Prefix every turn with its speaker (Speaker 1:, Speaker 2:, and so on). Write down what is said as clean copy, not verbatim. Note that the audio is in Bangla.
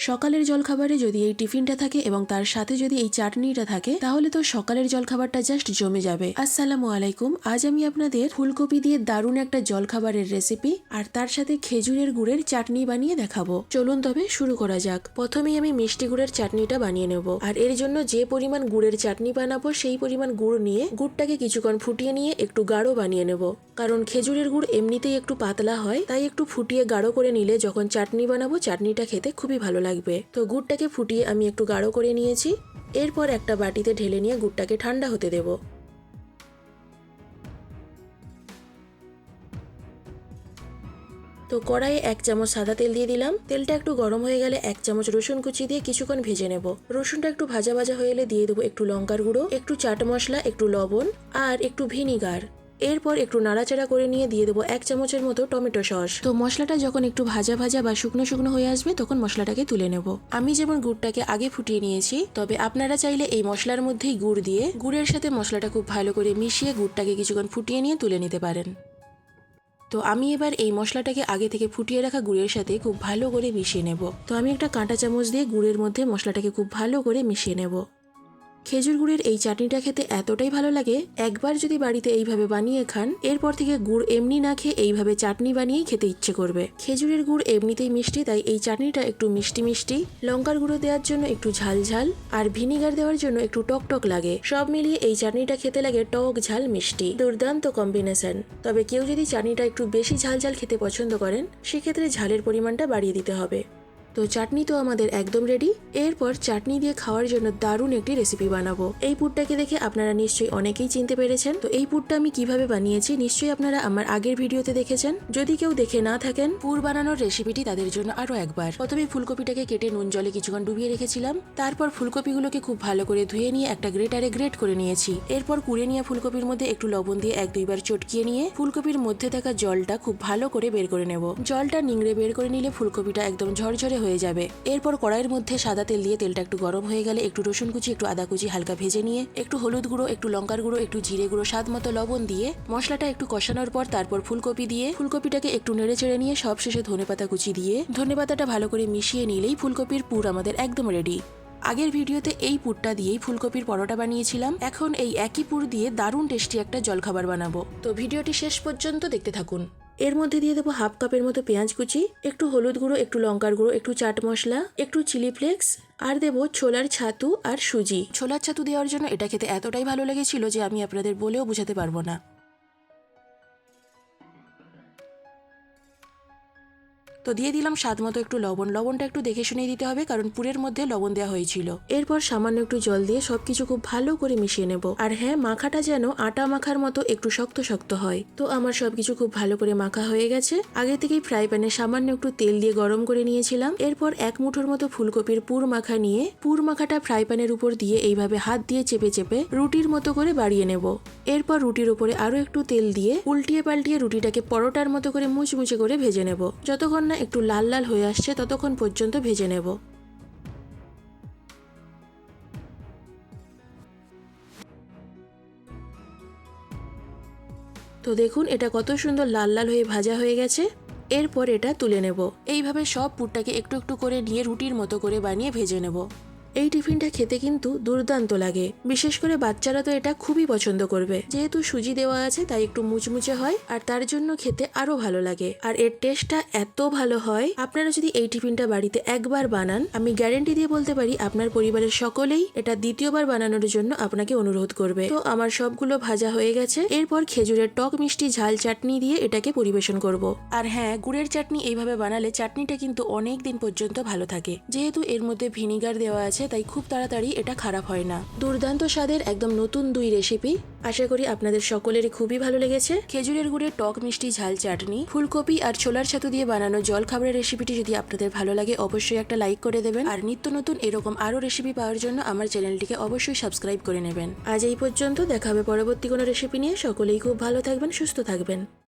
Speaker 1: সকালের জলখাবারে যদি এই টিফিনটা থাকে এবং তার সাথে যদি এই চাটনিটা থাকে তাহলে তো সকালের জলখাবারটা জাস্ট জমে যাবে। আসসালামু আলাইকুম। আজ আমি আপনাদের ফুলকপি দিয়ে দারুণ একটা জলখাবারের রেসিপি আর তার সাথে খেজুরের গুড়ের চাটনি বানিয়ে দেখাবো। চলুন তবে শুরু করা যাক। প্রথমেই আমি মিষ্টি গুড়ের চাটনিটা বানিয়ে নেব। আর এর জন্য যে পরিমাণ গুড়ের চাটনি বানাবো সেই পরিমাণ গুড় নিয়ে গুড়টাকে কিছুক্ষণ ফুটিয়ে নিয়ে একটু গাঢ় বানিয়ে নেব। কারণ খেজুরের গুড় এমনিতেই একটু পাতলা হয়, তাই একটু ফুটিয়ে গাঢ় করে নিলে যখন চাটনি বানাবো চাটনিটা খেতে খুবই ভালো লাগবে। তো গুড়টাকে ফুটিয়ে আমি একটু গাঢ় করে নিয়েছি। এরপর একটা বাটিতে ঢেলে নিয়ে গুড়টাকে ঠান্ডা হতে দেব। তো কড়াইয়ে 1 চামচ সাদা তেল দিয়ে দিলাম। তেলটা একটু গরম হয়ে গেলে 1 চামচ রসুন কুচি দিয়ে কিছুক্ষণ ভেজে নেব। রসুনটা একটু ভাজা ভাজা হয়ে এলে দিয়ে দেবো একটু লঙ্কার গুঁড়ো, একটু চাট মশলা, একটু লবণ আর একটু ভিনিগার। এরপর একটু নাড়াচাড়া করে নিয়ে দিয়ে দেবো 1 চামচের মতো টমেটো সস। তো মশলাটা যখন একটু ভাজা ভাজা বা শুকনো শুকনো হয়ে আসবে তখন মশলাটাকে তুলে নেব। আমি যেমন গুড়টাকে আগে ফুটিয়ে নিয়েছি, তবে আপনারা চাইলে এই মশলার মধ্যেই গুড় দিয়ে গুড়ের সাথে মশলাটা খুব ভালো করে মিশিয়ে গুড়টাকে কিছুক্ষণ ফুটিয়ে নিয়ে তুলে নিতে পারেন। তো আমি এবার এই মশলাটাকে আগে থেকে ফুটিয়ে রাখা গুড়ের সাথে খুব ভালো করে মিশিয়ে নেব। তো আমি একটা কাঁটা চামচ দিয়ে গুড়ের মধ্যে মশলাটাকে খুব ভালো করে মিশিয়ে নেব। খেজুর গুড়ের এই চাটনিটা খেতে এতটাই ভালো লাগে, একবার যদি বাড়িতে এইভাবে বানিয়ে খান এরপর থেকে গুড় এমনি না খেয়ে এইভাবে চাটনি বানিয়েই খেতে ইচ্ছে করবে। খেজুরের গুড় এমনিতেই মিষ্টি, তাই এই চাটনিটা একটু মিষ্টি মিষ্টি, লঙ্কার গুঁড়ো দেওয়ার জন্য একটু ঝাল ঝাল আর ভিনিগার দেওয়ার জন্য একটু টক টক লাগে। সব মিলিয়ে এই চাটনিটা খেতে লাগে টক ঝাল মিষ্টি, দুর্দান্ত কম্বিনেশন। তবে কেউ যদি চাটনিটা একটু বেশি ঝাল ঝাল খেতে পছন্দ করেন সেক্ষেত্রে ঝালের পরিমাণটা বাড়িয়ে দিতে হবে। তো চাটনি তো আমাদের একদম রেডি। এরপর চাটনি দিয়ে খাওয়ার জন্য দারুণ একটি রেসিপি বানাবো। এই পুরটাকে দেখে আপনারা নিশ্চয়ই অনেকেই চিনতে পেরেছেন। তো এই পুরটা আমি কিভাবে বানিয়েছি নিশ্চয়ই আপনারা আমার আগের ভিডিওতে দেখেছেন। যদি কেউ দেখে না থাকেন, পুর বানানোর রেসিপিটি তাদের জন্য আরো একবার। প্রথমে ফুলকপিটাকে কেটে নুন জলে কিছুক্ষণ ডুবিয়ে রেখেছিলাম। তারপর ফুলকপিগুলোকে খুব ভালো করে ধুয়ে নিয়ে একটা গ্রেটারে গ্রেট করে নিয়েছি। এরপর কুড়ে নিয়ে ফুলকপির মধ্যে একটু লবণ দিয়ে 1-2 বার চটকিয়ে নিয়ে ফুলকপির মধ্যে থাকা জলটা খুব ভালো করে বের করে নেব। জলটা নিংড়ে বের করে নিলে ফুলকপিটা একদম ঝরঝরে হয়ে যাবে। এরপর কড়াইয়ের মধ্যে সাদা তেল দিয়ে তেলটা একটু গরম হয়ে গেলে একটু রসুন কুচি, একটু আদা কুচি হালকা ভেজে নিয়ে একটু হলুদ গুঁড়ো, একটু লঙ্কার গুঁড়ো, একটু জিরে গুঁড়ো, স্বাদ মতো লবণ দিয়ে মশলাটা একটু কষানোর পর তারপর ফুলকপি দিয়ে ফুলকপিটাকে একটু নেড়ে চেড়ে নিয়ে সবশেষে ধনেপাতা কুচি দিয়ে ধনেপাতাটা ভালো করে মিশিয়ে নিলেই ফুলকপির পুর আমাদের একদম রেডি। আগের ভিডিওতে এই পুরটা দিয়েই ফুলকপির পরোটা বানিয়েছিলাম। এখন এই একই পুর দিয়ে দারুণ টেস্টি একটা জলখাবার বানাবো। তো ভিডিওটি শেষ পর্যন্ত দেখতে থাকুন। এর মধ্যে দিয়ে দেবো 1/2 কাপের মতো পেঁয়াজ কুচি, একটু হলুদ গুঁড়ো, একটু লঙ্কার গুঁড়ো, একটু চাট মশলা, একটু চিলি ফ্লেক্স আর দেবো ছোলার ছাতু আর সুজি। ছোলার ছাতু দেওয়ার জন্য এটা খেতে এতটাই ভালো লেগেছিল যে আমি আপনাদের বলেও বোঝাতে পারবো না। তো দিয়ে দিলাম স্বাদ মতো একটু লবণ। লবণটা একটু দেখে শুনেই দিতে হবে, কারণ পুরের মধ্যে লবণ দেওয়া হয়েছিল। এরপর সামান্য একটু জল দিয়ে সবকিছু খুব ভালো করে মিশিয়ে নেব। আর হ্যাঁ, মাখাটা যেন আটা মাখার মতো একটু শক্ত শক্ত হয়। তো আমার সবকিছু খুব ভালো করে মাখা হয়ে গেছে। আগে থেকেই ফ্রাই প্যানে সামান্য একটু তেল দিয়ে গরম করে নিয়েছিলাম। এরপর 1 মুঠোর মতো ফুলকপির পুর মাখা নিয়ে পুর মাখাটা ফ্রাই প্যানের উপর দিয়ে এইভাবে হাত দিয়ে চেপে চেপে রুটির মতো করে বাড়িয়ে নেব। এরপর রুটির উপরে আরো একটু তেল দিয়ে উল্টিয়ে পাল্টিয়ে রুটিটাকে পরোটার মতো করে মুচমুচে করে ভেজে নেব। যতক্ষণ না একটু লাল লাল হয়ে আসছে ততক্ষণ পর্যন্ত ভেজে নেব। তো দেখুন এটা কত সুন্দর লাল লাল হয়ে ভাজা হয়ে গেছে। এরপর এটা তুলে নেব। এইভাবে সব পুরটাকে একটু একটু করে নিয়ে রুটির মতো করে বানিয়ে ভেজে নেব। এই টিফিনটা খেতে কিন্তু দুর্দান্ত লাগে। বিশেষ করে বাচ্চারা তো এটা খুবই পছন্দ করবে। যেহেতু সুজি দেওয়া আছে তাই একটু মুচমুচে হয় আর তার জন্য খেতে আরো ভালো লাগে। আর এর টেস্টটা এত ভালো হয়, আপনারা যদি এই টিফিনটা বাড়িতে একবার বানান, আমি গ্যারেন্টি দিয়ে বলতে পারি আপনার পরিবারের সকলেই এটা দ্বিতীয়বার বানানোর জন্য আপনাকে অনুরোধ করবে। তো আমার সবগুলো ভাজা হয়ে গেছে। এরপর খেজুরের টক মিষ্টি ঝাল চাটনি দিয়ে এটাকে পরিবেশন করব। আর হ্যাঁ, গুড়ের চাটনি এইভাবে বানালে চাটনিটা কিন্তু অনেক দিন পর্যন্ত ভালো থাকে। যেহেতু এর মধ্যে ভিনিগার দেওয়া আছে তাই খুব তাড়াতাড়ি এটা খারাপ হয় না। দুর্দান্ত স্বাদের একদম নতুন 2 রেসিপি। আশা করি আপনাদের সকলেরই খুবই ভালো লেগেছে। খেজুরের গুড়ের টক মিষ্টি ঝাল চাটনি, ফুলকপি আর ছোলার ছাতু দিয়ে বানানো জল খাবারের রেসিপিটি যদি আপনাদের ভালো লাগে অবশ্যই একটা লাইক করে দেবেন। আর নিত্য নতুন এরকম আরো রেসিপি পাওয়ার জন্য আমার চ্যানেলটিকে অবশ্যই সাবস্ক্রাইব করে নেবেন। আজ এই পর্যন্ত, দেখা হবে পরবর্তী কোনো রেসিপি নিয়ে। সকলেই খুব ভালো থাকবেন, সুস্থ থাকবেন।